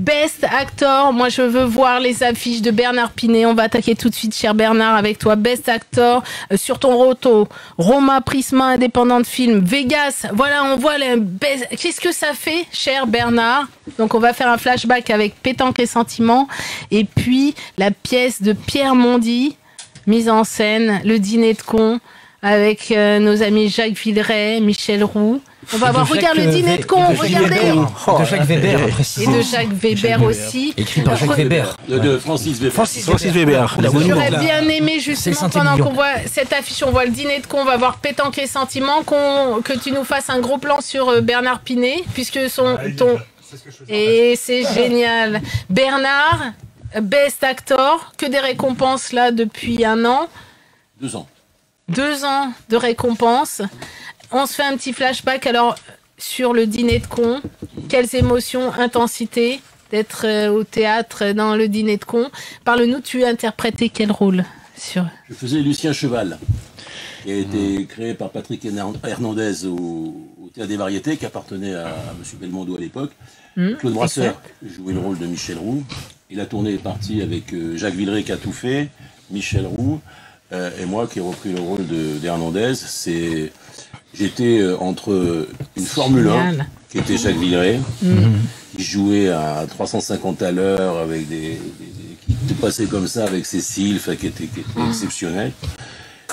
Best Actor, moi je veux voir les affiches de Bernard Pinet. On va attaquer tout de suite, cher Bernard, avec toi. Best Actor, sur ton roto, Roma, Prisma, indépendant de film, Vegas. Voilà, on voit les best... Qu'est-ce que ça fait, cher Bernard? Donc on va faire un flashback avec Pétanque et Sentiments. Et puis la pièce de Pierre Mondy, mise en scène, Le Dîner de cons, avec nos amis Jacques Villeray, Michel Roux. On va voir, regarde Le Dîner de cons, regardez. De Jacques Weber, et de Jacques Weber aussi. Écrit par Jacques Weber. De Francis Weber. Francis Weber. J'aurais bien aimé justement pendant qu'on voit cette affiche, on voit Le Dîner de cons, on va voir Pétanque et Sentiments, que tu nous fasses un gros plan sur Bernard Pinet, puisque et c'est génial. Bernard, Best Actor, que des récompenses là depuis 1 an. 2 ans. 2 ans de récompenses. On se fait un petit flashback alors sur Le Dîner de cons. Quelles émotions, intensité d'être au théâtre dans Le Dîner de cons. Parle-nous, tu as interprété quel rôle sur... Je faisais Lucien Cheval, qui a été créé par Patrick Hernandez au Théâtre des Variétés, qui appartenait à M. Belmondo à l'époque. Claude Brasseur jouait le rôle de Michel Roux. Et la tournée est partie avec Jacques Villeray qui a tout fait, Michel Roux, et moi qui ai repris le rôle d'Hernandez. J'étais entre une Formule 1, qui était Jacques Villeray, qui jouait à 350 à l'heure, avec qui te passait comme ça avec ses cils, qui était exceptionnel.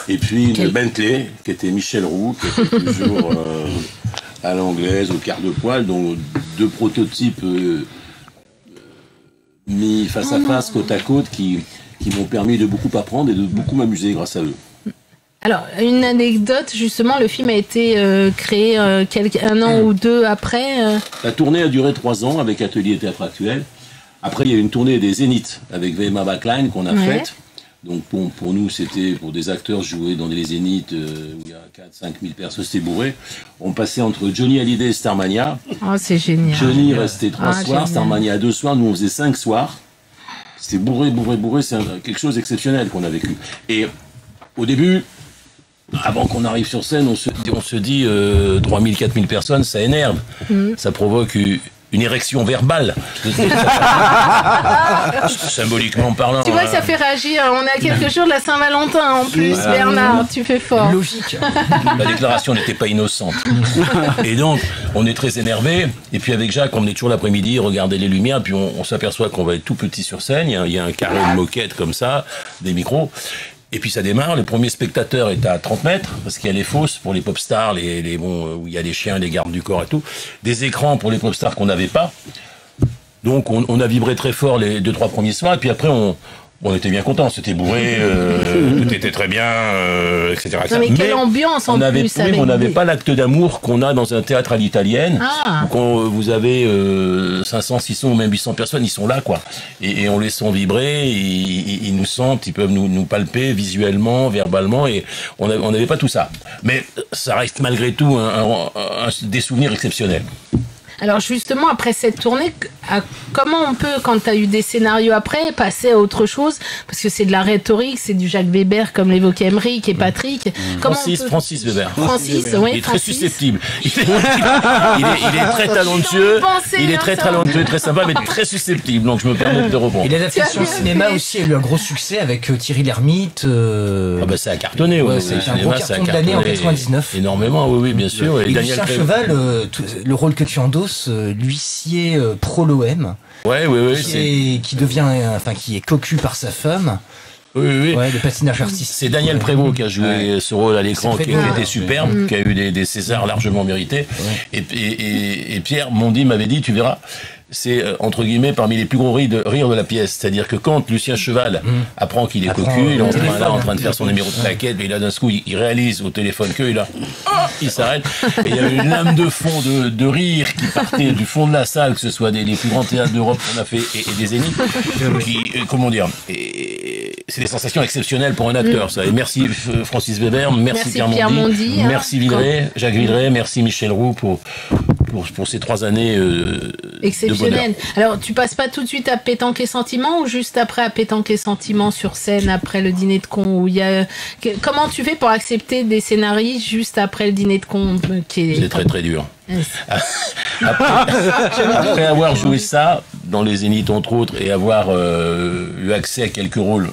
Et puis une Bentley, qui était Michel Roux, qui était toujours à l'anglaise, au quart de poil, donc 2 prototypes mis face à face, côte à côte, qui m'ont permis de beaucoup apprendre et de beaucoup m'amuser grâce à eux. Alors, une anecdote, justement, le film a été créé 1 an ou 2 après. La tournée a duré 3 ans avec Atelier Théâtre Actuel. Après, il y a eu une tournée des Zéniths avec Vema Backline qu'on a faite. Donc pour nous, c'était pour des acteurs jouer dans des Zéniths où il y a 4-5 000 personnes, c'était bourré. On passait entre Johnny Hallyday et Starmania. Oh, c'est génial. Johnny restait 3 soirs, génial. Starmania 2 soirs, nous on faisait 5 soirs. C'était bourré, c'est quelque chose d'exceptionnel qu'on a vécu. Et au début, avant qu'on arrive sur scène, on se dit 3 000, 4 000 personnes, ça énerve. Ça provoque une érection verbale. Symboliquement parlant. Tu vois que ça fait réagir. On est à quelques jours de la Saint-Valentin en plus, Bernard, tu fais fort. Logique. La déclaration n'était pas innocente. Et donc, on est très énervé. Et puis avec Jacques, on est toujours l'après-midi, regarder les lumières, puis on s'aperçoit qu'on va être tout petit sur scène. Il y a un carré de moquette comme ça, des micros. Et puis ça démarre, le premier spectateur est à 30 mètres, parce qu'il y a les fosses pour les pop stars, où il y a les chiens, les gardes du corps et tout. Des écrans pour les pop stars qu'on n'avait pas. Donc on a vibré très fort les 2-3 premiers soirs, et puis après on était bien contents, c'était bourré, tout était très bien, etc. Non mais quelle ambiance en plus. Oui, mais on n'avait pas l'acte d'amour qu'on a dans un théâtre à l'italienne. Quand vous avez 500, 600 ou même 800 personnes, ils sont là, quoi. Et on les sent vibrer, ils nous sentent, ils peuvent nous palper visuellement, verbalement, et on n'avait pas tout ça. Mais ça reste malgré tout des souvenirs exceptionnels. Alors justement, après cette tournée, comment on peut, quand tu as eu des scénarios après, passer à autre chose? Parce que c'est de la rhétorique, c'est du Jacques Weber, comme l'évoquait Émeric et Patrick. Francis Weber. Francis, oui. Il est très susceptible. Il est très talentueux. Il est très talentueux, très sympa, mais très susceptible. Donc je me permets de te reprendre. Et l'adaptation cinéma aussi a eu un gros succès avec Thierry Lhermitte. Ça a cartonné. C'est un gros carton de l'année en 99. Énormément, oui, bien sûr. Et Lucien Cheval, le rôle que tu endosses, l'huissier pro l'OM, qui devient, qui est cocu par sa femme. Oui. Le patinage artistique. C'est Daniel Prévost qui a joué ce rôle à l'écran, qui était superbe, qui a eu des Césars largement mérités. Et Pierre Mondy m'avait dit, tu verras, c'est entre guillemets parmi les plus gros rires de la pièce. C'est-à-dire que quand Lucien Cheval apprend qu'il est cocu, il est en train de faire son numéro de plaquette, et là d'un coup il réalise au téléphone il s'arrête, et il y a une lame de fond de rire qui partait du fond de la salle, que ce soit des plus grands théâtres d'Europe qu'on a fait et des Zéniths, c'est des sensations exceptionnelles pour un acteur, ça. Et merci Francis Weber, merci Pierre Mondy, merci Jacques Villeray, merci Michel Roux pour ces 3 années exceptionnelles. Alors, tu passes pas tout de suite à Pétanque et Sentiments, ou juste après à Pétanque et Sentiments sur scène, après Le Dîner de cons, où il y a... Comment tu fais pour accepter des scénarios juste après Le Dîner de cons C'est très très dur. Après avoir joué ça, dans les Zéniths entre autres et avoir eu accès à quelques rôles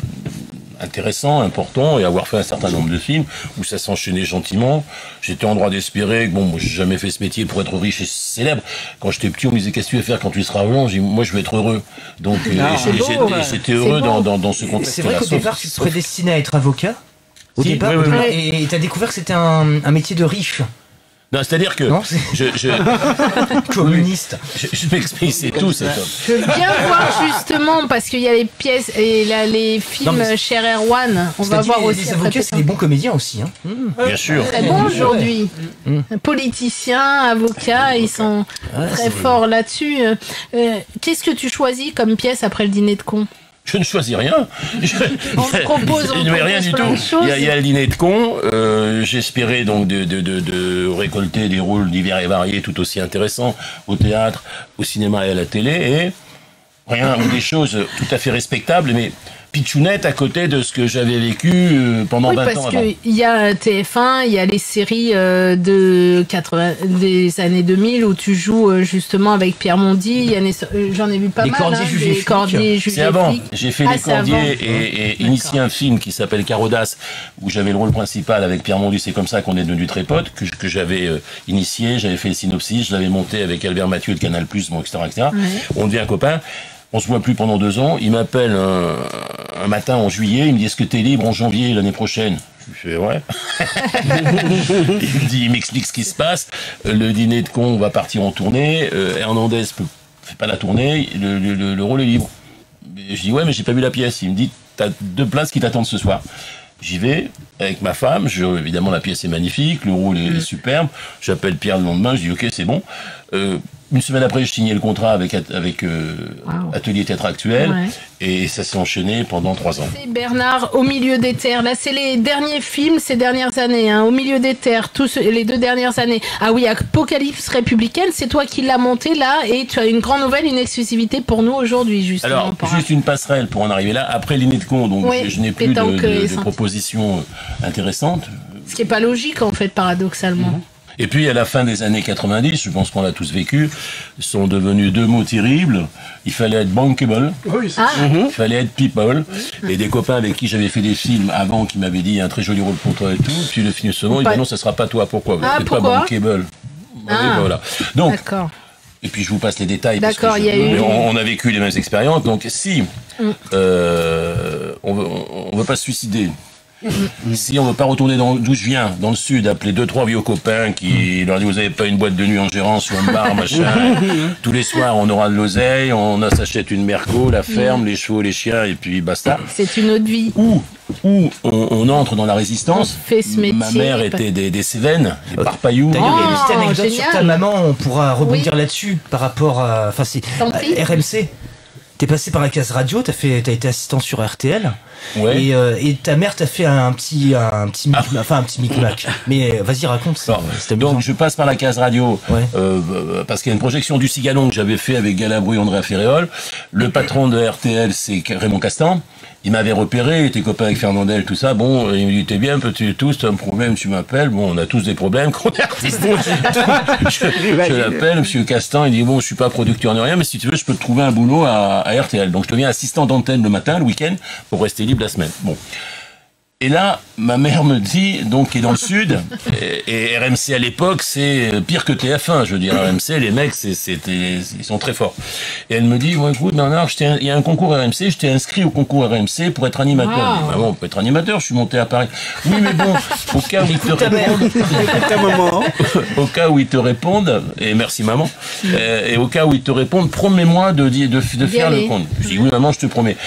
intéressant, important, et avoir fait un certain nombre de films où ça s'enchaînait gentiment. J'étais en droit d'espérer que, bon, moi, j'ai jamais fait ce métier pour être riche et célèbre. Quand j'étais petit, on me disait, qu'est-ce que tu veux faire quand tu seras blanc? J'ai dit, moi, je veux être heureux. Donc, j'étais heureux dans ce contexte. C'est vrai qu'au départ, tu serais destiné à être avocat? Au départ, et t'as découvert que c'était un métier de riche. Non, c'est-à-dire que communiste. Je m'explique, c'est tout ça. Je veux bien voir justement parce qu'il y a les pièces et là les films Cher Erwan. On va voir aussi. Les avocats, c'est des bons comédiens aussi. Hein. Bien sûr. Très bon aujourd'hui. Politiciens, avocats, ils sont très forts là-dessus. Qu'est-ce que tu choisis comme pièce après le dîner de con? Je ne choisis rien. On propose rien du tout. Il y a le dîner de con. J'espérais donc de récolter des rôles divers et variés, tout aussi intéressants, au théâtre, au cinéma et à la télé, et rien, ou des choses tout à fait respectables, mais pitchounette à côté de ce que j'avais vécu pendant 20 ans avant. Parce qu'il y a TF1, il y a les séries des années 2000 où tu joues justement avec Pierre Mondy. J'en ai vu pas mal. Les Cordiers, c'est avant. J'ai fait Les Cordiers et initié un film qui s'appelle Carodas où j'avais le rôle principal avec Pierre Mondy. C'est comme ça qu'on est devenus très potes, que j'avais initié. J'avais fait le synopsis, je l'avais monté avec Albert Mathieu de Canal+, bon, etc. Ouais. On devient copains. On se voit plus pendant 2 ans. Il m'appelle un matin en juillet. Il me dit, est-ce que t'es libre en janvier l'année prochaine? Je fais ouais. Il m'explique ce qui se passe. Le dîner de con va partir en tournée. Hernandez fait pas la tournée. Le rôle est libre. Je dis ouais, mais j'ai pas vu la pièce. Il me dit, t'as 2 places qui t'attendent ce soir. J'y vais avec ma femme. Évidemment, la pièce est magnifique. Le rôle est superbe. J'appelle Pierre le lendemain. Je dis ok, c'est bon. Une semaine après, je signais le contrat avec Atelier Théâtre Actuel, et ça s'est enchaîné pendant 3 ans. C'est Bernard, Au milieu des terres. Là, c'est les derniers films ces dernières années. Hein. Au milieu des terres, les 2 dernières années. Ah oui, Apocalypse républicaine, c'est toi qui l'as monté là, et tu as une grande nouvelle, une exclusivité pour nous aujourd'hui, justement. Alors, juste une passerelle pour en arriver là. Après Dîner de con, donc je n'ai plus de propositions intéressantes. Ce qui n'est pas logique, en fait, paradoxalement. Et puis, à la fin des années 90, je pense qu'on l'a tous vécu, sont devenus 2 mots terribles. Il fallait être bankable, il fallait être people. Et des copains avec qui j'avais fait des films avant qui m'avaient dit un très joli rôle pour toi et tout. Puis le film se ils disent non, ça sera pas toi. Pourquoi? Vous n'êtes pas bankable. Voilà. Donc, et puis je vous passe les détails. D'accord, on a vécu les mêmes expériences. Donc, si on veut pas se suicider. Si on veut pas retourner d'où je viens, dans le sud, appeler 2-3 vieux copains qui leur disent vous avez pas une boîte de nuit en gérance ou un bar, machin. Tous les soirs, on aura de l'oseille, on s'achète une Merco, la ferme, les chevaux, les chiens, et puis basta. C'est une autre vie. Ou on entre dans la résistance. On fait ce métier. Ma mère était des Cévennes, des Parpailloux. D'ailleurs, il y a une petite anecdote sur ta maman, on pourra rebondir là-dessus par rapport à RMC. T'es passé par la case radio, t'as été assistant sur RTL, et ta mère t'a fait un petit micmac. Mais vas-y, raconte ça. Donc je passe par la case radio parce qu'il y a une projection du Cigalon que j'avais fait avec Galabru et Andrea Ferréol. Le patron de RTL, c'est Raymond Castan. Il m'avait repéré, il était copain avec Fernandel, tout ça. Bon, il me dit, t'es bien, petit tous, t'as un problème, tu m'appelles. Bon, on a tous des problèmes quand on est artiste. Je l'appelle, monsieur Castan, il dit, bon, je suis pas producteur ni rien, mais si tu veux, je peux te trouver un boulot à RTL. Donc, je deviens assistant d'antenne le matin, le week-end, pour rester libre la semaine. Bon. Et là, ma mère me dit, donc, qui est dans le sud, et RMC à l'époque, c'est pire que TF1, je veux dire, RMC, les mecs, ils sont très forts. Et elle me dit, bon, écoute, Bernard, il y a un concours RMC, je t'ai inscrit au concours RMC pour être animateur. Wow. Ah bon, pour être animateur, je suis monté à Paris. Oui, mais bon, au cas où ils te répondent, au cas où ils te répondent, et merci maman, et au cas où ils te répondent, promets-moi de faire le compte. Je dis, oui, maman, je te promets.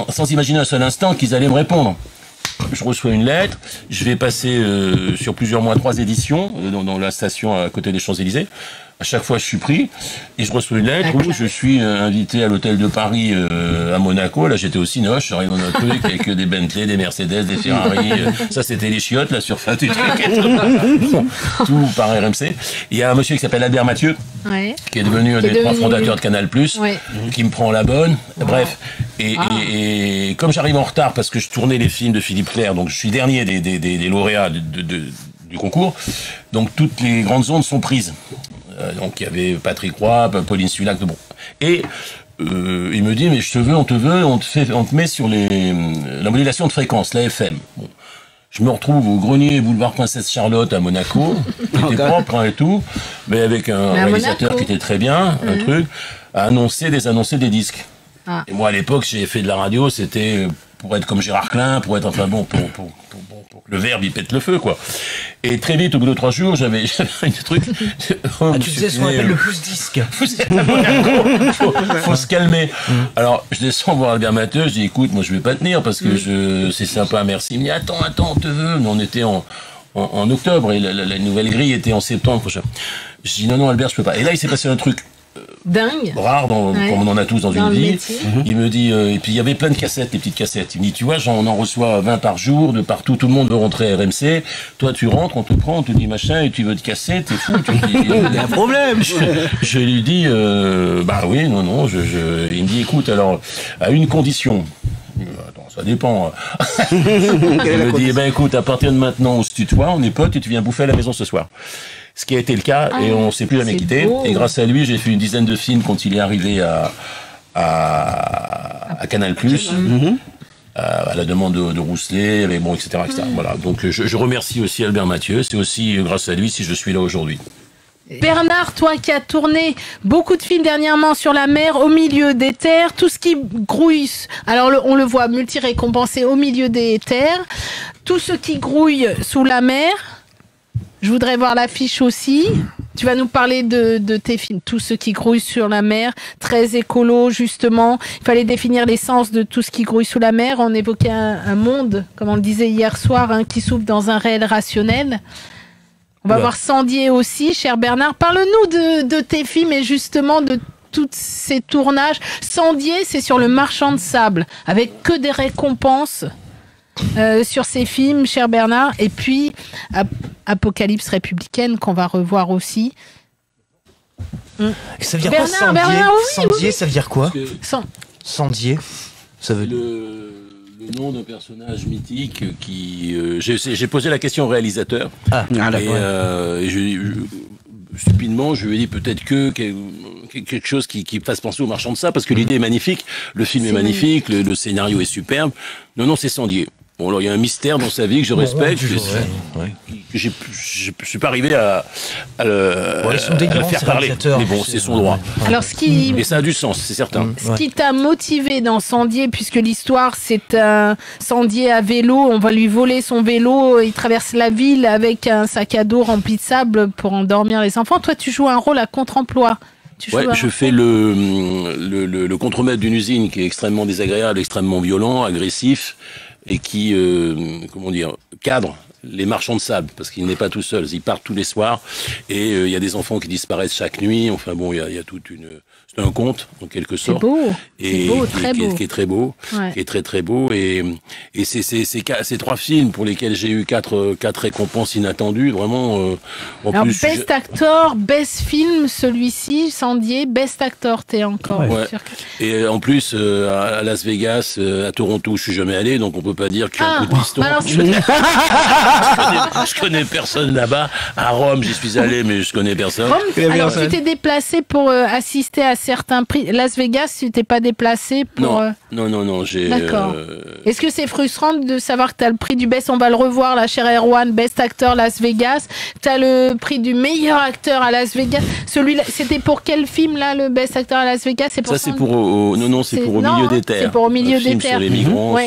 Sans imaginer un seul instant qu'ils allaient me répondre. Je reçois une lettre, je vais passer sur plusieurs mois 3 éditions dans la station à côté des Champs-Élysées. À chaque fois, je suis pris et je reçois une lettre où je suis invité à l'hôtel de Paris à Monaco. Là, j'étais aussi noche. J'arrive dans un truc avec des Bentley, des Mercedes, des Ferrari. Ça, c'était les chiottes, la surface du truc. Tout par RMC. Il y a un monsieur qui s'appelle Albert Mathieu, qui est devenu un des 3 fondateurs de Canal+, qui me prend la bonne. Bref. Et comme j'arrive en retard parce que je tournais les films de Philippe Clair, donc je suis dernier des lauréats du concours, donc toutes les grandes ondes sont prises. Donc il y avait Patrick Roy, Pauline Sulac, bon. Et il me dit, mais je te veux, on te met sur la modulation de fréquence, la FM. Bon. Je me retrouve au grenier boulevard Princesse Charlotte à Monaco, qui était propre et tout, mais avec un réalisateur qui était très bien, un truc, à annoncer des disques. Ah. Et moi, à l'époque, j'ai fait de la radio, c'était pour être comme Gérard Klein, pour être, enfin bon, pour que le verbe, il pète le feu, quoi. Et très vite, au bout de 3 jours, j'avais un truc... tu sais ce qu'on appelle le plus disque. Faut se calmer. Alors, je descends voir Albert Matteux, je dis, écoute, moi, je vais pas tenir, parce que c'est sympa, merci. Il me dit, attends, on te veut. Mais on était en octobre, et la nouvelle grille était en septembre prochain. Je dis, non, Albert, je peux pas. Et là, il s'est passé un truc dingue, rare, comme on en a tous dans une vie. Il me dit, et puis il y avait plein de cassettes, des petites cassettes. Il me dit, tu vois, on en reçoit 20 par jour, de partout, tout le monde veut rentrer à RMC. Toi, tu rentres, on te prend, on te dit machin, et tu veux de cassettes, t'es fou. Il y a un problème. Je lui dis, bah oui, non. Il me dit, écoute, alors, à une condition. Attends, ça dépend. Il me dit, ben écoute, à partir de maintenant, on se tutoie, on est potes, et tu viens bouffer à la maison ce soir. Ce qui a été le cas, et on ne s'est plus jamais quitté. Et grâce à lui, j'ai fait une dizaine de films quand il est arrivé à Canal+, à la demande de Rousselet, etc. Voilà. Donc je remercie aussi Albert Matteux. C'est aussi grâce à lui si je suis là aujourd'hui. Bernard, toi qui as tourné beaucoup de films dernièrement sur la mer, au milieu des terres, tout ce qui grouille, alors on le voit multi-récompensé au milieu des terres, tout ce qui grouille sous la mer. Je voudrais voir l'affiche aussi. Tu vas nous parler de tes films, tout ce qui grouille sur la mer, très écolo justement. Il fallait définir l'essence de tout ce qui grouille sous la mer. On évoquait un monde, comme on le disait hier soir, qui souffle dans un réel rationnel. On va voir Sandier aussi, cher Bernard. Parle-nous de tes films et justement de tous ces tournages. Sandier, c'est sur le marchand de sable, avec que des récompenses. Sur ces films, cher Bernard, et puis Apocalypse républicaine qu'on va revoir aussi. Ça veut dire quoi, Sandier? Sandier, ça veut dire quoi? Sandier, ça veut dire... Le nom d'un personnage mythique qui... j'ai posé la question au réalisateur. Et stupidement, je lui ai dit peut-être quelque chose qui fasse penser au marchand de sable, parce que l'idée est magnifique, le film est magnifique, le scénario est superbe. Non, c'est Sandier. Bon, alors il y a un mystère dans sa vie que je respecte, que je suis pas arrivé à le faire parler. Mais bon, c'est son droit. Alors, mais ça a du sens, c'est certain. Ce qui t'a motivé dans Sandier, puisque l'histoire c'est un Sandier à vélo, on va lui voler son vélo, il traverse la ville avec un sac à dos rempli de sable pour endormir les enfants. Toi, tu joues un rôle à contre-emploi. Je fais le contremaître d'une usine qui est extrêmement désagréable, extrêmement violent, agressif, et qui, cadre les marchands de sable, parce qu'il n'est pas tout seul, ils partent tous les soirs, et il y a des enfants qui disparaissent chaque nuit, enfin bon, il y a toute une... C'est un conte, en quelque sorte. C'est beau, et qui est très beau, qui est très très beau, et ces 3 films pour lesquels j'ai eu 4 récompenses inattendues, vraiment... Alors, Best Actor, Best Film, celui-ci, Sandier, Best Actor, t'es encore sûr que... Et en plus, à Las Vegas, à Toronto, je suis jamais allé, donc on peut pas dire que j'ai un coup de piston. Alors, je connais personne là-bas. À Rome, j'y suis allé, mais je connais personne. Alors, tu t'es déplacé pour assister à certains prix. Las Vegas, tu t'es pas déplacé pour... Non, j'ai... D'accord. Est-ce que c'est frustrant de savoir que tu as le prix du Best, on va le revoir, la chère Erwan, Best Actor Las Vegas, tu as le prix du meilleur acteur à Las Vegas. Celui-là, c'était pour quel film, là, le Best Actor à Las Vegas? C'est pour c'est pour Au milieu des terres. C'est pour Au milieu des terres. Sur les migrants,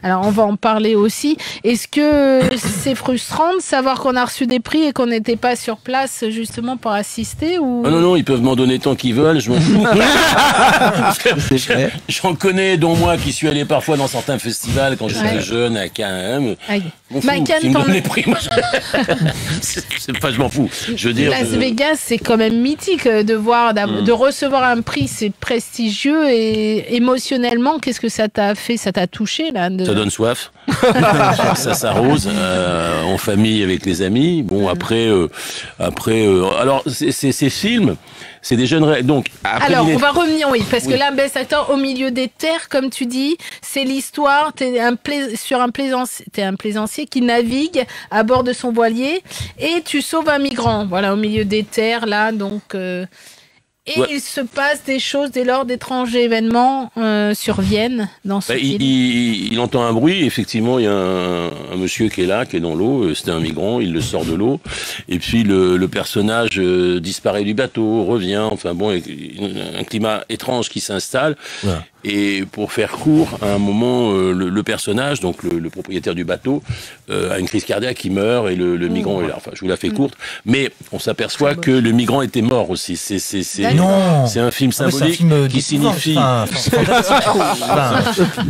Alors, on va en parler aussi. Est-ce que c'est frustrant de savoir qu'on a reçu des prix et qu'on n'était pas sur place, justement, pour assister ou... Non, ils peuvent m'en donner tant qu'ils veulent, je m'en fous. J'en connais, dont moi, qui suis allé parfois dans certains festivals quand j'étais jeune, à Cannes. Cannes, me les prix, moi, je m'en fous. Je veux dire, Las Vegas, c'est quand même mythique de voir, de recevoir un prix, c'est prestigieux, et émotionnellement, qu'est-ce que ça t'a fait? Ça t'a touché, là? ça donne soif. Ça s'arrose en famille avec les amis. Bon, après, alors ces films, c'est des jeunes. Donc, après, alors, on va revenir, oui, parce que là, Best Actor, Au milieu des terres, comme tu dis, c'est l'histoire. T'es un plaisancier qui navigue à bord de son voilier et tu sauves un migrant. Voilà, au milieu des terres, là, donc. Et il se passe des choses dès lors d'étranges événements surviennent dans ce film. Il entend un bruit, effectivement, il y a un monsieur qui est là, qui est dans l'eau, c'était un migrant, il le sort de l'eau, et puis le personnage disparaît du bateau, revient, enfin bon, un climat étrange qui s'installe. Ouais. Et pour faire court, à un moment, le personnage, donc le propriétaire du bateau, a une crise cardiaque, il meurt et le migrant est là. Enfin, je vous la fais courte, mais on s'aperçoit que le migrant était mort aussi. C'est un film symbolique qui signifie.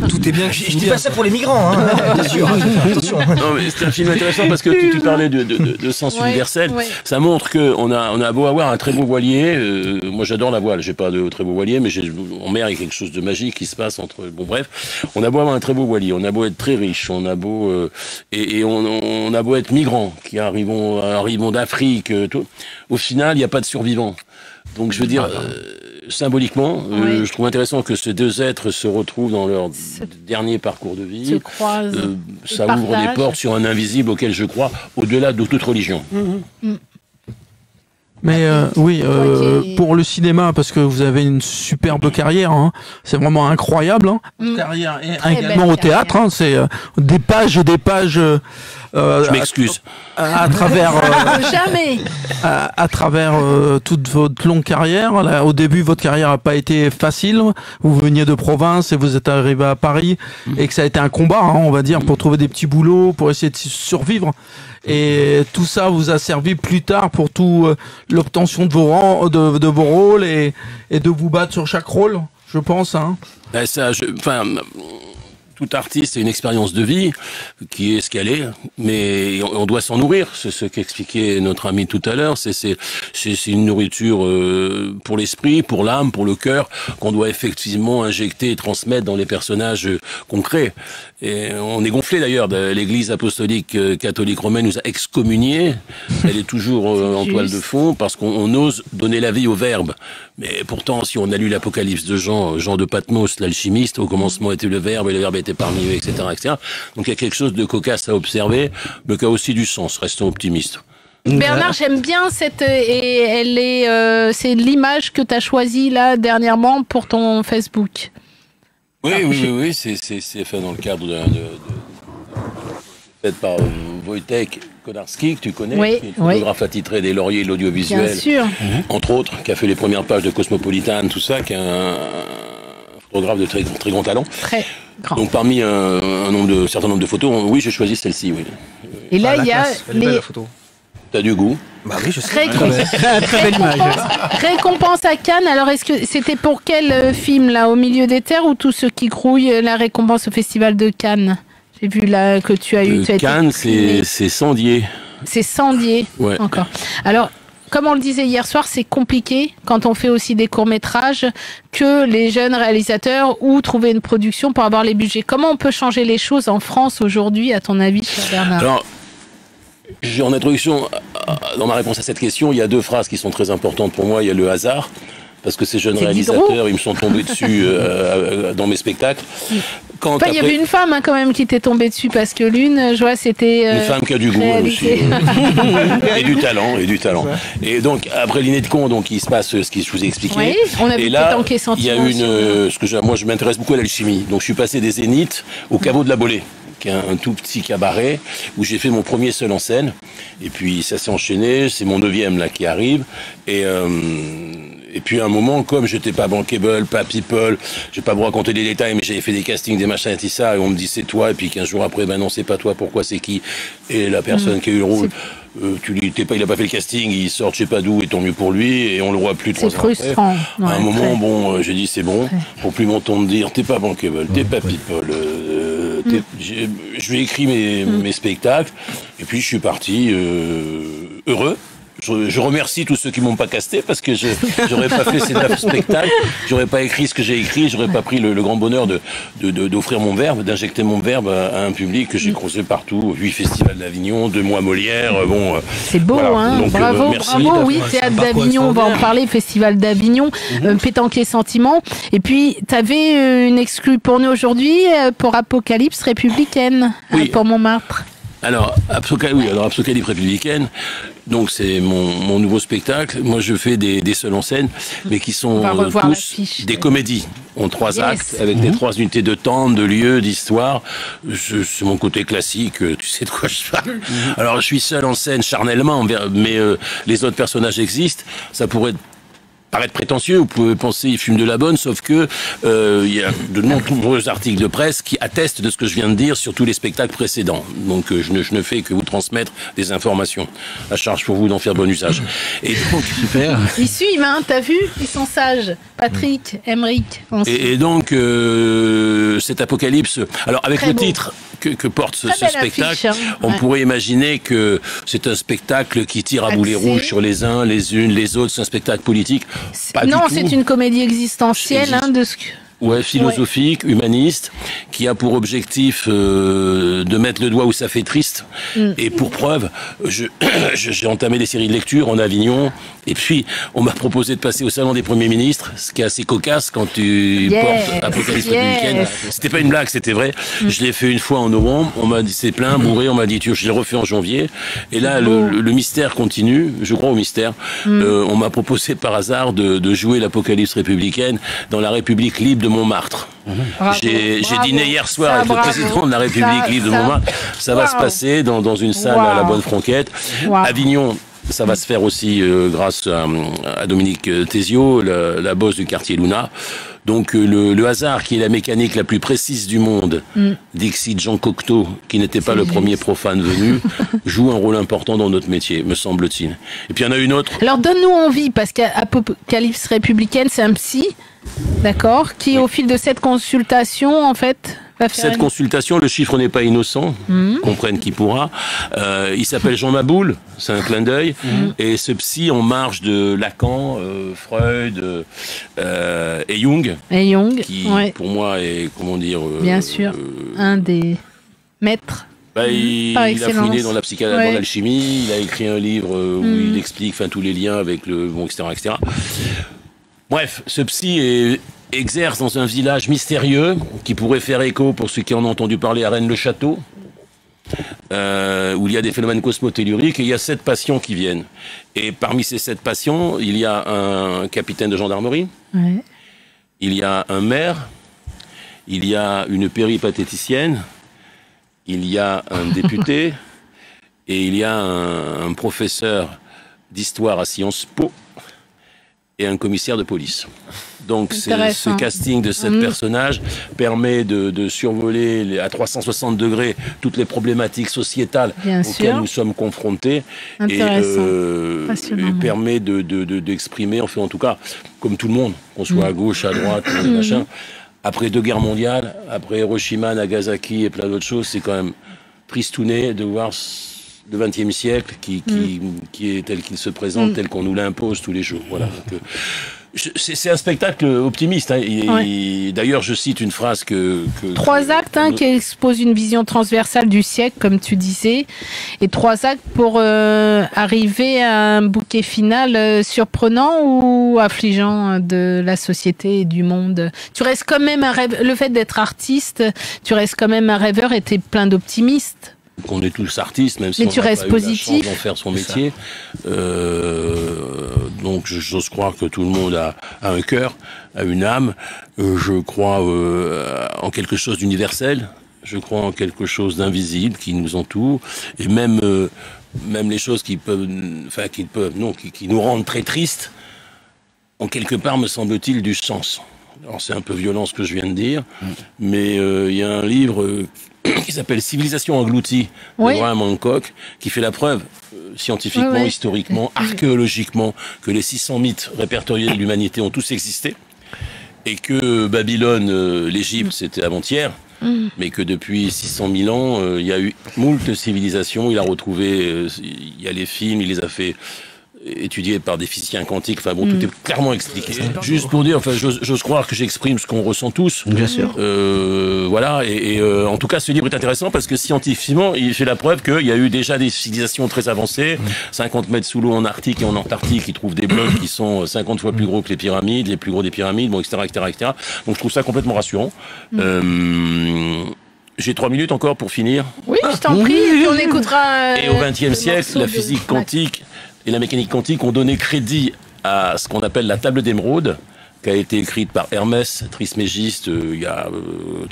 Tout est bien. Je dis pas ça pour les migrants, hein. Bien sûr. Attention. Non, mais c'est un film intéressant parce que tu parlais de sens universel. Ça montre que on a beau avoir un très beau voilier. Moi, j'adore la voile. J'ai pas de très beau voilier, mais en mer, il y a quelque chose de magique qui se passe entre. Bon, bref, on a beau avoir un très beau voilier, on a beau être très riche, on a beau on a beau être migrants qui arrivons d'Afrique, tout. Au final, il n'y a pas de survivants. Donc, je veux dire, symboliquement, je trouve intéressant que ces deux êtres se retrouvent dans leur dernier parcours de vie. Se croisent. Ça ouvre des portes sur un invisible auquel je crois, au-delà de toute religion. Mais pour le cinéma, parce que vous avez une superbe carrière, hein, c'est vraiment incroyable. Hein. Carrière et également au théâtre, hein, c'est des pages et des pages. Je m'excuse. À travers jamais. À travers toute votre longue carrière. Là, au début, votre carrière n'a pas été facile. Vous veniez de province et vous êtes arrivé à Paris et que ça a été un combat, hein, on va dire, pour trouver des petits boulots, pour essayer de survivre. Et tout ça vous a servi plus tard pour l'obtention de vos rôles et de vous battre sur chaque rôle, je pense. Hein. Tout artiste a une expérience de vie qui est ce qu'elle est, mais on doit s'en nourrir. C'est ce qu'expliquait notre ami tout à l'heure. C'est une nourriture pour l'esprit, pour l'âme, pour le cœur, qu'on doit effectivement injecter et transmettre dans les personnages qu'on crée. Et on est gonflé d'ailleurs. L'Église apostolique catholique romaine nous a excommuniés. Elle est toujours en toile de fond parce qu'on ose donner la vie au Verbe. Mais pourtant, si on a lu l'Apocalypse de Jean de Patmos, l'alchimiste, au commencement était le Verbe et le Verbe était parmi eux, etc., etc. Donc il y a quelque chose de cocasse à observer, mais qui a aussi du sens. Restons optimistes. Bernard, j'aime bien c'est l'image que tu as choisie là dernièrement pour ton Facebook. Oui, c'est fait dans le cadre fait par Wojtek Konarski, que tu connais, qui est photographe attitré des Lauriers de l'audiovisuel, bien sûr. Entre autres, qui a fait les premières pages de Cosmopolitan, tout ça, qui est un photographe de très, très grand talent. Très grand. Donc parmi un certain nombre de photos, oui, j'ai choisi celle-ci. Oui. Et là, il y a les photos. T'as du goût. Bah oui, je sais. Très belle image. Récompense à Cannes. Alors, est-ce que c'était pour quel film là, Au milieu des terres ou Tous ceux qui grouillent, la récompense au Festival de Cannes? J'ai vu là que tu as eu. Cannes, c'est Sandier. C'est Sandier. Ouais. Encore. Alors. Comme on le disait hier soir, c'est compliqué quand on fait aussi des courts-métrages que les jeunes réalisateurs ou trouver une production pour avoir les budgets. Comment on peut changer les choses en France aujourd'hui, à ton avis, cher Bernard? Alors, en introduction, dans ma réponse à cette question, il y a deux phrases qui sont très importantes pour moi. Il y a le hasard, parce que ces jeunes réalisateurs, ils me sont tombés dessus dans mes spectacles. Il y avait une femme quand même qui t'est tombée dessus, parce que l'une, je vois, c'était... une femme qui a du goût, aussi. et du talent. Ouais. Et donc, après l'Iné de Con, donc, il se passe ce que je vous ai expliqué. Oui, on a vu là, il y a moi, je m'intéresse beaucoup à l'alchimie. Donc, je suis passé des Zéniths au Caveau de la Bolée, qui est un tout petit cabaret où j'ai fait mon premier seul en scène. Et puis, ça s'est enchaîné. C'est mon 9e, là, qui arrive. Et puis à un moment, comme j'étais pas bankable, pas people, je vais pas vous raconter les détails, mais j'avais fait des castings, des machins et ça, et on me dit c'est toi, et puis 15 jours après, ben non, c'est pas toi, pourquoi, c'est qui? Et la personne qui a eu le rôle, il a pas fait le casting, il sort je sais pas d'où, et tant mieux pour lui, et on le voit plus 3 ans après. C'est frustrant. À un moment, j'ai dit c'est bon, pour plus mon ton de dire t'es pas bankable, t'es pas people, je lui ai écrit mes spectacles, et puis je suis parti heureux. je remercie tous ceux qui m'ont pas casté parce que j'aurais pas fait ces 9 spectacles, j'aurais pas écrit ce que j'ai écrit, j'aurais pas pris le grand bonheur d'offrir mon verbe, d'injecter mon verbe à un public que j'ai croisé partout, 8 festivals d'Avignon, 2 mois Molière, bon. C'est beau, voilà. Hein. Donc, bravo, merci. Bravo, oui, Théâtre d'Avignon, on va en parler, Festival d'Avignon, Pétanque et Sentiments. Et puis, tu avais une exclue pour nous aujourd'hui, pour Apocalypse Républicaine, pour Montmartre. Alors, Apocalypse Républicaine, donc c'est mon nouveau spectacle. Moi, je fais des seuls en scène, mais qui sont tous des comédies. En 3 actes, avec les 3 unités de temps, de lieu, d'histoire. C'est mon côté classique, tu sais de quoi je parle. Alors, je suis seul en scène charnellement, mais les autres personnages existent. Ça pourrait paraître prétentieux, vous pouvez penser il fume de la bonne, sauf que il y a de nombreux articles de presse qui attestent de ce que je viens de dire sur tous les spectacles précédents. Donc je ne fais que vous transmettre des informations. À charge pour vous d'en faire bon usage. Et donc, super. Ils suivent, hein, t'as vu? Ils sont sages. Patrick, Emeric. Et donc, cet Apocalypse, alors avec très le beau titre que porte ce spectacle, affiche, hein. On pourrait imaginer que c'est un spectacle qui tire à boulet rouge sur les uns, les unes, les autres. C'est un spectacle politique. Non, c'est une comédie existentielle, hein, de ce que... Ouais, philosophique, humaniste, qui a pour objectif de mettre le doigt où ça fait triste. Et pour preuve, j'ai entamé des séries de lecture en Avignon. Et puis, on m'a proposé de passer au Salon des Premiers Ministres, ce qui est assez cocasse quand tu portes Apocalypse Républicaine. C'était pas une blague, c'était vrai. Je l'ai fait une fois en novembre. On m'a dit c'est plein, bourré. On m'a dit je l'ai refait en janvier. Et là, le mystère continue. Je crois au mystère. On m'a proposé par hasard de jouer l'Apocalypse Républicaine dans la République libre de Montmartre. J'ai dîné hier soir avec le président de la République libre de Montmartre. Ça va se passer dans une salle à la Bonne Franquette. Avignon, ça va se faire aussi grâce à Dominique Thésio, la boss du quartier Luna. Donc le hasard, qui est la mécanique la plus précise du monde, Dixit Jean Cocteau, qui n'était pas le premier profane venu, joue un rôle important dans notre métier, me semble-t-il. Et puis il y en a une autre. Alors donne-nous envie, parce qu'Apocalypse Républicaine, c'est un psy, d'accord, qui au fil de cette consultation, en fait... Cette consultation, le chiffre n'est pas innocent, comprenne qui pourra. Il s'appelle Jean Maboul, c'est un clin d'œil. Et ce psy en marge de Lacan, Freud et Jung. Qui, pour moi, est, comment dire... bien sûr, un des maîtres. Il a fouiné dans la psychanalyse, dans l'alchimie, il a écrit un livre où il explique tous les liens avec le... Bon, etc., etc. Bref, ce psy exerce dans un village mystérieux qui pourrait faire écho, pour ceux qui en ont entendu parler, à Rennes-le-Château, où il y a des phénomènes cosmotelluriques, et il y a 7 patients qui viennent. Et parmi ces 7 patients, il y a un capitaine de gendarmerie, il y a un maire, il y a une péripatéticienne, il y a un député, et il y a un professeur d'histoire à Sciences Po, et un commissaire de police. Donc ce casting de 7 personnages permet de survoler à 360 degrés toutes les problématiques sociétales auxquelles nous sommes confrontés et permet d'exprimer, enfin en tout cas, comme tout le monde, qu'on soit à gauche, à droite, machin, après 2 guerres mondiales, après Hiroshima, Nagasaki et plein d'autres choses, c'est quand même tristouné de voir le XXe siècle qui est tel qu'il se présente, tel qu'on nous l'impose tous les jours. Voilà. C'est un spectacle optimiste. Hein. D'ailleurs, je cite une phrase que 3 actes qui exposent une vision transversale du siècle, comme tu disais, et 3 actes pour arriver à un bouquet final surprenant ou affligeant de la société et du monde. Tu restes quand même un rêve. Le fait d'être artiste, tu restes quand même un rêveur et t'es plein d'optimisme. Qu'on est tous artistes, même si on n'a pas eu la chance d'en faire son métier. Donc j'ose croire que tout le monde a un cœur, a une âme. Je crois en quelque chose d'universel. Je crois en quelque chose d'invisible qui nous entoure. Et même les choses qui nous rendent très tristes, ont quelque part, me semble-t-il, du sens. Alors c'est un peu violent ce que je viens de dire, mais il y a un livre qui s'appelle Civilisation engloutie de Graham Hancock, qui fait la preuve scientifiquement, historiquement, archéologiquement, que les 600 mythes répertoriés de l'humanité ont tous existé, et que Babylone, l'Égypte, c'était avant-hier, mais que depuis 600 000 ans, il y a eu moult civilisations, il a retrouvé, il y a les films, il les a fait étudié par des physiciens quantiques. Enfin bon, tout est clairement expliqué. Juste pour dire, enfin, j'ose croire que j'exprime ce qu'on ressent tous. Bien sûr. Voilà. Et en tout cas, ce livre est intéressant parce que scientifiquement, il fait la preuve qu'il y a eu déjà des civilisations très avancées, 50 mètres sous l'eau en Arctique et en Antarctique, qui trouvent des blocs qui sont 50 fois plus gros que les pyramides, les plus gros des pyramides, bon, etc., etc. Donc je trouve ça complètement rassurant. J'ai 3 minutes encore pour finir. Oui, je t'en prie, et puis on écoutera. Et au XXe siècle, la physique quantique et la mécanique quantique ont donné crédit à ce qu'on appelle la table d'émeraude, qui a été écrite par Hermès Trismégiste il y a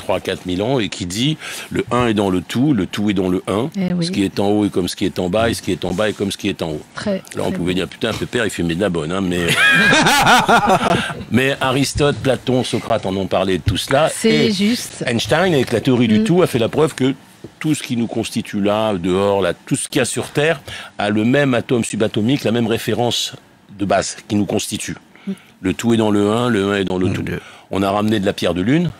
3-4 000 ans, et qui dit le 1 est dans le tout est dans le 1, ce qui est en haut est comme ce qui est en bas, et ce qui est en bas est comme ce qui est en haut. Alors on pouvait dire, putain, Pépère, il fumait de la bonne, hein, mais... mais Aristote, Platon, Socrate en ont parlé de tout cela. C'est juste. Einstein, avec la théorie du tout, a fait la preuve que tout ce qui nous constitue là, dehors, là, tout ce qu'il y a sur Terre, a le même atome subatomique, la même référence de base qui nous constitue. Le tout est dans le 1 est dans le tout. On a ramené de la pierre de Lune,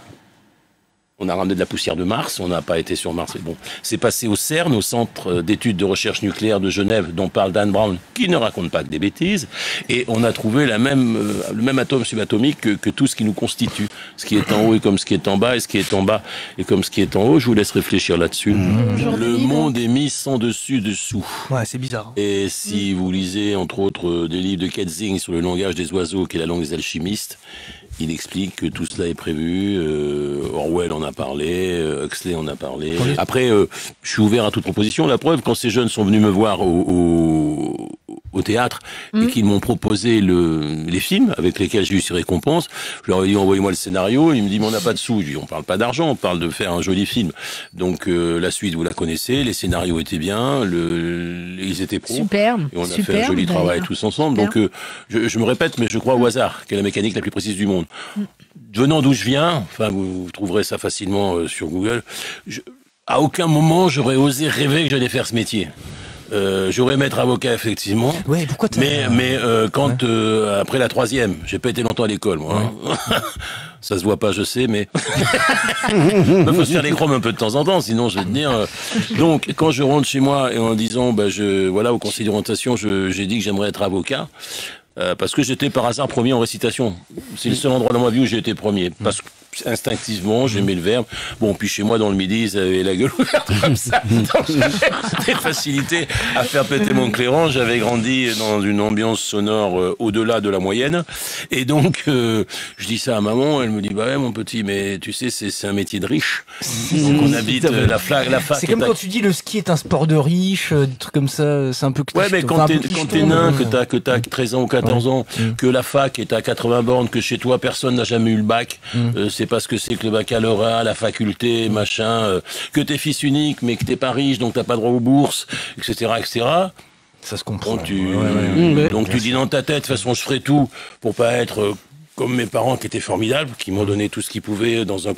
on a ramené de la poussière de Mars, on n'a pas été sur Mars. Bon, c'est passé au CERN, au Centre d'études de recherche nucléaire de Genève, dont parle Dan Brown, qui ne raconte pas que des bêtises, et on a trouvé le même atome subatomique que tout ce qui nous constitue. Ce qui est en haut est comme ce qui est en bas, et ce qui est en bas est comme ce qui est en haut. Je vous laisse réfléchir là-dessus. Le monde est mis sans dessus-dessous. Ouais, c'est bizarre. Et si vous lisez, entre autres, des livres de Ketzing sur le langage des oiseaux, qui est la langue des alchimistes, il explique que tout cela est prévu. Orwell en a parlé, Huxley en a parlé. Après, je suis ouvert à toute proposition. La preuve, quand ces jeunes sont venus me voir au théâtre et qu'ils m'ont proposé les films avec lesquels j'ai eu ces récompenses, je leur ai dit envoyez-moi le scénario. Ils me disent mais on n'a pas de sous. Je dis on parle pas d'argent, on parle de faire un joli film. Donc la suite vous la connaissez, les scénarios étaient bien, ils étaient pros. Superbe. Et on a fait un joli travail tous ensemble. Donc je me répète, mais je crois au hasard, qui est la mécanique la plus précise du monde. Venant d'où je viens, enfin vous trouverez ça facilement sur Google, à aucun moment j'aurais osé rêver que j'allais faire ce métier. J'aurais aimé être avocat effectivement. Ouais, pourquoi mais quand après la 3e, j'ai pas été longtemps à l'école moi. Hein. Ça se voit pas, je sais, mais il faut se faire les chromes un peu de temps en temps, sinon je vais te dire. Donc quand je rentre chez moi et en disant voilà au conseil d'orientation, j'ai dit que j'aimerais être avocat. Parce que j'étais par hasard premier en récitation. C'est le seul endroit dans ma vie où j'ai été premier. Parce que instinctivement, j'aimais le verbe. Bon, puis chez moi, dans le midi, ils avaient la gueule ouverte comme ça. Donc j'avais des facilités à faire péter mon clairon. J'avais grandi dans une ambiance sonore au-delà de la moyenne. Et donc, je dis ça à maman. Elle me dit, bah ouais, mon petit, mais tu sais, c'est un métier de riche. Donc on habite la fac. C'est comme quand tu dis le ski est un sport de riche, des trucs comme ça. C'est un peu... Ouais, mais quand t'es nain, que t'as 13 ans ou 14 ans, que la fac est à 80 bornes, que chez toi, personne n'a jamais eu le bac, c'est parce que c'est que le baccalauréat, la faculté, machin, que t'es fils unique, mais que t'es pas riche, donc t'as pas droit aux bourses, etc., etc. Ça se comprend. Donc tu dis dans ta tête, de toute façon, je ferai tout pour pas être comme mes parents qui étaient formidables, qui m'ont donné tout ce qu'ils pouvaient dans des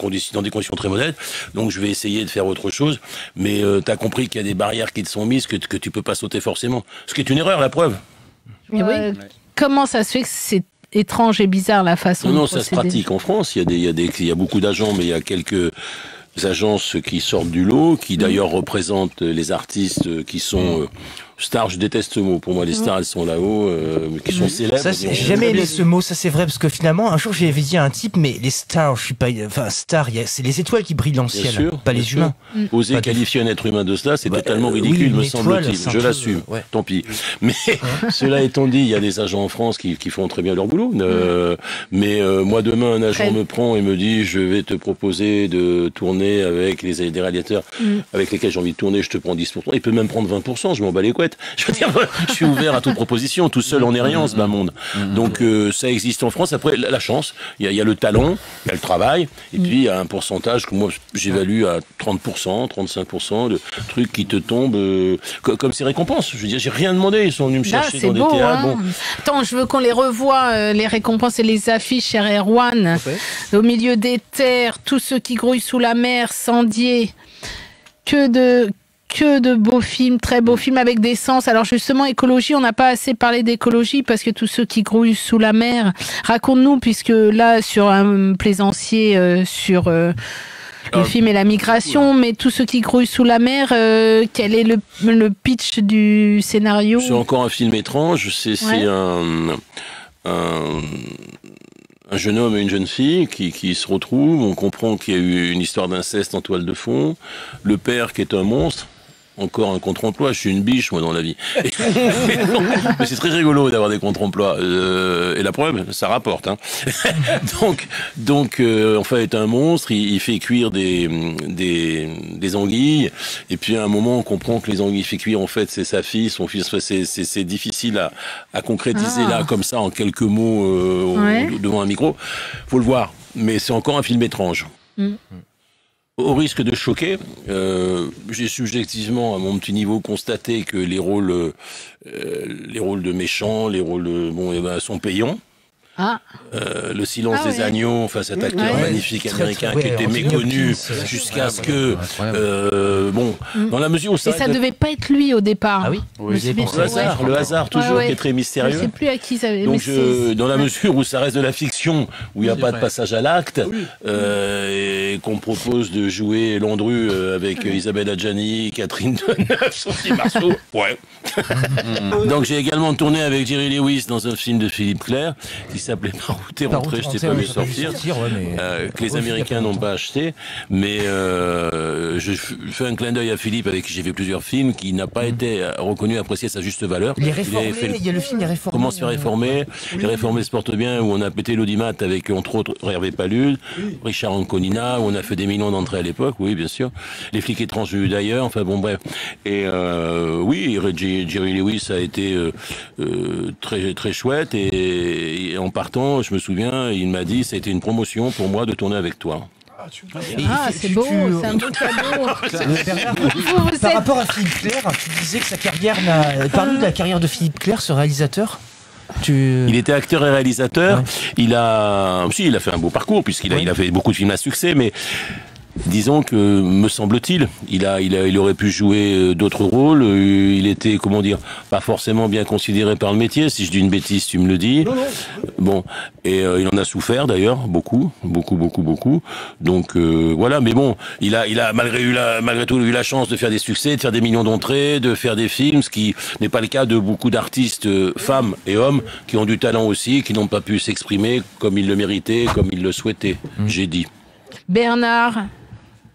conditions très modestes. Donc je vais essayer de faire autre chose. Mais t'as compris qu'il y a des barrières qui te sont mises que tu peux pas sauter forcément. Ce qui est une erreur, la preuve. Comment ça se fait que c'est étrange et bizarre la façon de procéder? Ça se pratique en France. Il y a beaucoup d'agents, mais il y a quelques agences qui sortent du lot, qui d'ailleurs représentent les artistes qui sont stars. Je déteste ce mot. Pour moi, les stars, elles sont là-haut, qui sont célèbres. Ça, j'ai jamais aimé ce mot. Ça, c'est vrai parce que finalement, un jour, j'avais dit à un type, mais les stars, je suis pas. Enfin, stars, c'est les étoiles qui brillent dans le ciel, pas les humains. Oser qualifier un être humain de cela, c'est totalement ridicule, me semble-t-il. Je l'assume. Tant pis. Mais cela étant dit, il y a des agents en France qui font très bien leur boulot. Mais moi, demain, un agent me prend et me dit, je vais te proposer de tourner avec des réalisateurs avec lesquels j'ai envie de tourner. Je te prends 10%. Il peut même prendre 20%. Je m'en bats les couettes. Je veux dire, je suis ouvert à toute proposition. Tout seul, on n'est rien, ce bas monde. Donc, ça existe en France. Après, la chance, il y a le talent, il y a le travail, et puis il y a un pourcentage que moi, j'évalue à 30%, 35% de trucs qui te tombent comme ces récompenses. Je veux dire, j'ai rien demandé. Ils sont venus me chercher dans des théâtres. Hein. Bon. Attends, je veux qu'on les revoie, les récompenses et les affiches, cher Erwan. Au milieu des terres, tous ceux qui grouillent sous la mer, Sandier. Que de beaux films, très beaux films avec des sens. Alors justement, écologie, on n'a pas assez parlé d'écologie parce que tous ceux qui grouillent sous la mer, raconte-nous, puisque là, sur un plaisancier, sur le film est la migration, mais tout ce qui grouille sous la mer, quel est le pitch du scénario? C'est encore un film étrange. C'est un jeune homme et une jeune fille qui se retrouvent. On comprend qu'il y a eu une histoire d'inceste en toile de fond. Le père qui est un monstre. Encore un contre-emploi, je suis une biche moi dans la vie. Mais c'est très rigolo d'avoir des contre-emplois. Et la preuve, ça rapporte. Hein. donc en fait, est un monstre. Il fait cuire des anguilles. Et puis à un moment, on comprend que les anguilles fait cuire. En fait, c'est sa fille, son fils. C'est difficile à concrétiser là comme ça en quelques mots devant un micro. Faut le voir. Mais c'est encore un film étrange. Au risque de choquer, j'ai subjectivement, à mon petit niveau, constaté que les rôles de méchants, les rôles sont payants. Le silence des agneaux, enfin cet acteur magnifique américain qui était méconnu jusqu'à ce que dans la mesure où ça. Et ça devait pas être lui au départ. Ah oui. Le hasard toujours qui est très mystérieux. Je sais plus à qui ça avait. Donc dans la mesure où ça reste de la fiction, où il n'y a pas de passage à l'acte, et qu'on me propose de jouer Landru avec Isabelle Adjani, Catherine Deneuve, Sophie Marceau, Donc j'ai également tourné avec Jerry Lewis dans un film de Philippe Clair qui s'appelait Par où t'es rentré, je t'ai pas vu sortir, que les Américains n'ont pas acheté, mais je fais un clin d'œil à Philippe avec qui j'ai fait plusieurs films, qui n'a pas été reconnu, apprécié à sa juste valeur. Il est réformé, il y a le film Les Réformés. Comment se faire réformer, Les Réformés se portent bien, où on a pété l'audimat avec entre autres Hervé Pallude, Richard Anconina, où on a fait des millions d'entrées à l'époque, oui bien sûr, Les Flics étranges venus d'ailleurs, enfin bon bref. Et oui, Jerry Lewis a été très très chouette et en partant, je me souviens, il m'a dit ça a été une promotion pour moi de tourner avec toi. C'est beau, c'est un beau cadeau. Par rapport à Philippe Clair, tu disais que sa carrière n'a... Parle-nous de la carrière de Philippe Clair, ce réalisateur. Il était acteur et réalisateur. Il a fait un beau parcours puisqu'il a fait beaucoup de films à succès, mais disons que, me semble-t-il, il aurait pu jouer d'autres rôles. Il était, comment dire, pas forcément bien considéré par le métier. Si je dis une bêtise, tu me le dis. Bon, et il en a souffert d'ailleurs, beaucoup. Donc voilà, mais bon, il a malgré tout eu la chance de faire des succès, de faire des millions d'entrées, de faire des films, ce qui n'est pas le cas de beaucoup d'artistes, femmes et hommes, qui ont du talent aussi, qui n'ont pas pu s'exprimer comme ils le méritaient, comme ils le souhaitaient. J'ai dit. Bernard,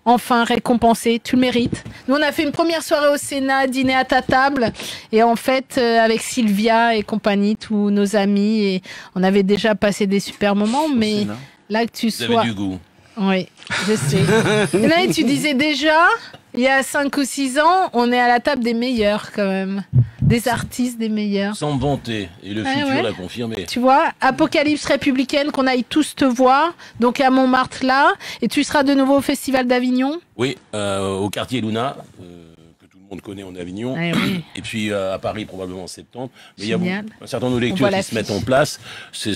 enfin récompensé, tu le mérites. Nous, on a fait une première soirée au Sénat, dîner à ta table, et en fait, avec Sylvia et compagnie, tous nos amis, et on avait déjà passé des super moments, mais là que tu sois... Vous avez du goût. Oui, je sais. Et là, tu disais déjà, il y a 5 ou 6 ans, on est à la table des meilleurs quand même. Des artistes, des meilleurs. Sans me vanter, et le futur l'a confirmé. Tu vois, Apocalypse républicaine, qu'on aille tous te voir, donc à Montmartre là, et tu seras de nouveau au Festival d'Avignon. Oui, au quartier Luna, que tout le monde connaît en Avignon, et puis à Paris probablement en septembre. Mais il y a un certain nombre de lectures qui se mettent en place. C'est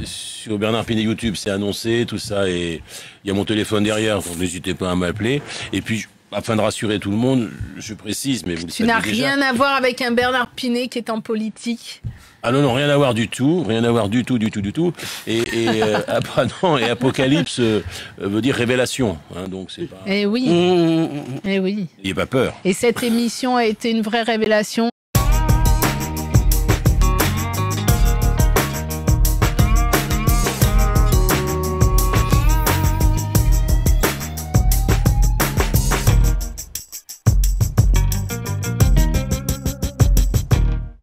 sur Bernard Pinet YouTube, c'est annoncé, tout ça, et il y a mon téléphone derrière, donc n'hésitez pas à m'appeler. Et puis, afin de rassurer tout le monde, je précise, mais vous le savez déjà. Tu n'as rien à voir avec un Bernard Pinet qui est en politique. Ah non, rien à voir du tout, du tout. Et Apocalypse veut dire révélation, hein, donc c'est pas... Eh oui. N'ayez pas peur. Et cette émission a été une vraie révélation.